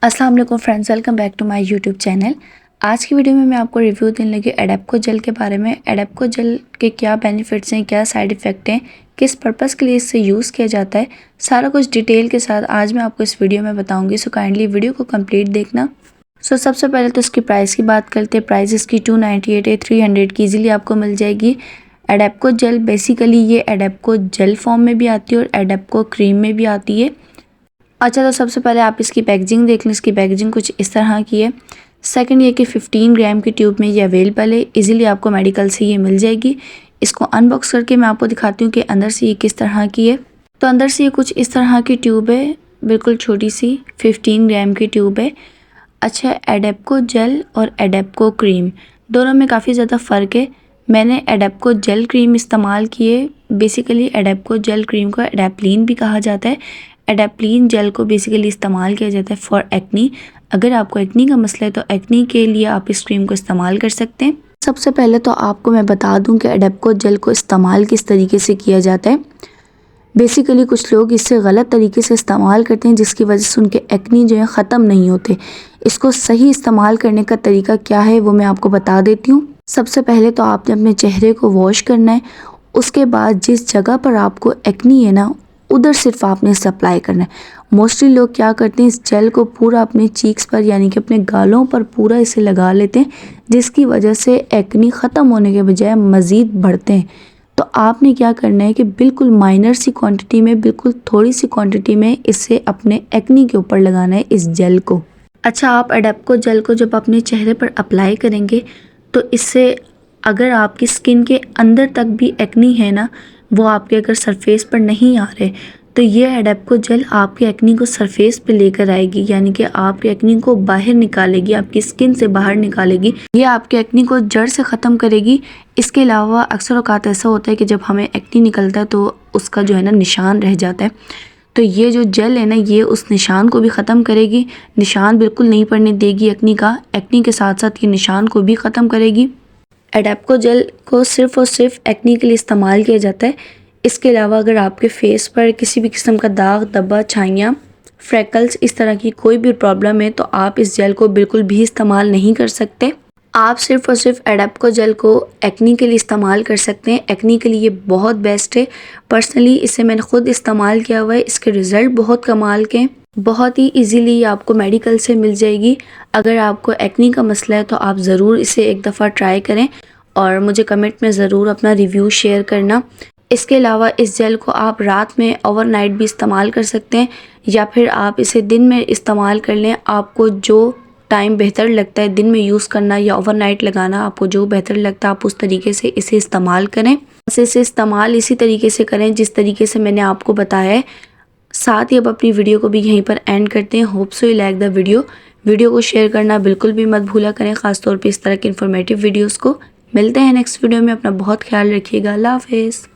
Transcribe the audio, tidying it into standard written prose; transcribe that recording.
अस्सलाम वालेकुम friends, welcome back to my YouTube channel. आज की वीडियो में मैं आपको रिव्यू देने लगी एडेप्को जेल के बारे में। एडेप्को जेल के क्या बेनिफिट्स हैं, क्या साइड इफ़ेक्ट हैं, किस पर्पस के लिए इससे यूज़ किया जाता है, सारा कुछ डिटेल के साथ आज मैं आपको इस वीडियो में बताऊंगी। सो काइंडली वीडियो को कंप्लीट देखना। सबसे पहले तो इसकी प्राइस की बात करते हैं। प्राइस इसकी 298 है, 300 की ईजिली आपको मिल जाएगी। एडेप्को जेल बेसिकली ये एडेप्को जेल फॉर्म में भी आती है और एडेप्को क्रीम में भी आती है। अच्छा, तो सबसे पहले आप इसकी पैकेजिंग देख लें। इसकी पैकेजिंग कुछ इस तरह की है। सेकंड ये कि 15 ग्राम की ट्यूब में ये अवेलेबल है, इजीली आपको मेडिकल से ये मिल जाएगी। इसको अनबॉक्स करके मैं आपको दिखाती हूँ कि अंदर से ये किस तरह की है। तो अंदर से ये कुछ इस तरह की ट्यूब है, बिल्कुल छोटी सी 15 ग्राम की ट्यूब है। अच्छा, एडेप्को जेल और एडेप्को क्रीम दोनों में काफ़ी ज़्यादा फ़र्क है। मैंने एडेप्को जेल क्रीम इस्तेमाल की है। बेसिकली एडेप्को जेल क्रीम को एडेप्लिन भी कहा जाता है। एडेप्लिन जेल को बेसिकली इस्तेमाल किया जाता है फॉर एक्नी। अगर आपको एक्नी का मसला है तो एक्नी के लिए आप इस क्रीम को इस्तेमाल कर सकते हैं। सबसे पहले तो आपको मैं बता दूं कि एडेप्को जेल को इस्तेमाल किस तरीके से किया जाता है। बेसिकली कुछ लोग इससे गलत तरीके से इस्तेमाल करते हैं, जिसकी वजह से उनके एक्नी जो है ख़त्म नहीं होते। इसको सही इस्तेमाल करने का तरीका क्या है वो मैं आपको बता देती हूँ। सबसे पहले तो आपने अपने चेहरे को वॉश करना है। उसके बाद जिस जगह पर आपको एक्नी है ना, उधर सिर्फ आपने इसे अप्लाई करना है। मोस्टली लोग क्या करते हैं, इस जेल को पूरा अपने चीक्स पर यानी कि अपने गालों पर पूरा इसे लगा लेते हैं, जिसकी वजह से एक्नी ख़त्म होने के बजाय मज़ीद बढ़ते हैं। तो आपने क्या करना है कि बिल्कुल माइनर सी क्वांटिटी में, बिल्कुल थोड़ी सी क्वांटिटी में इसे अपने एक्नी के ऊपर लगाना है, इस जेल को। अच्छा, आप एडेप्को जेल को जब अपने चेहरे पर अप्लाई करेंगे तो इससे अगर आपकी स्किन के अंदर तक भी एक्नी है ना, वो आपके अगर सरफेस पर नहीं आ रहे, तो ये एडेप्को जेल आपके एक्नी को सरफेस पे लेकर आएगी, यानी कि आपके एक्नी को बाहर निकालेगी, आपकी स्किन से बाहर निकालेगी। ये आपके एक्नी को जड़ से ख़त्म करेगी। इसके अलावा अक्सर औक़ात ऐसा होता है कि जब हमें एक्नी निकलता है तो उसका जो है ना निशान रह जाता है। तो ये जो जेल है ना, ये उस निशान को भी ख़त्म करेगी। निशान बिल्कुल नहीं पड़ने देगी एक्नी का। एक्नी के साथ साथ ये निशान को भी ख़त्म करेगी। एडेप्को जेल को सिर्फ़ और सिर्फ एक्नी के लिए इस्तेमाल किया जाता है। इसके अलावा अगर आपके फेस पर किसी भी किस्म का दाग, धब्बा, छाइयाँ, फ्रैकल्स, इस तरह की कोई भी प्रॉब्लम है तो आप इस जेल को बिल्कुल भी इस्तेमाल नहीं कर सकते। आप सिर्फ़ और सिर्फ एडेप्को जेल को एक्नी के लिए इस्तेमाल कर सकते हैं। एक्नी के लिए ये बहुत बेस्ट है। पर्सनली इसे मैंने ख़ुद इस्तेमाल किया हुआ है। इसके रिज़ल्ट बहुत कमाल के हैं। बहुत ही इजीली आपको मेडिकल से मिल जाएगी। अगर आपको एक्नी का मसला है तो आप ज़रूर इसे एक दफ़ा ट्राई करें और मुझे कमेंट में ज़रूर अपना रिव्यू शेयर करना। इसके अलावा इस जेल को आप रात में ओवरनाइट भी इस्तेमाल कर सकते हैं, या फिर आप इसे दिन में इस्तेमाल कर लें। आपको जो टाइम बेहतर लगता है, दिन में यूज़ करना या ओवरनाइट लगाना, आपको जो बेहतर लगता है आप उस तरीके से इसे इस्तेमाल करें। इसे इस्तेमाल इसी तरीके से करें जिस तरीके से मैंने आपको बताया है। साथ ही अब अपनी वीडियो को भी यहीं पर एंड करते हैं। Hope so you like the video को शेयर करना बिल्कुल भी मत भूला करें, ख़ासतौर पे इस तरह के इन्फॉर्मेटिव वीडियोस को। मिलते हैं नेक्स्ट वीडियो में। अपना बहुत ख्याल रखिएगा। अल्लाह हाफ़िज़।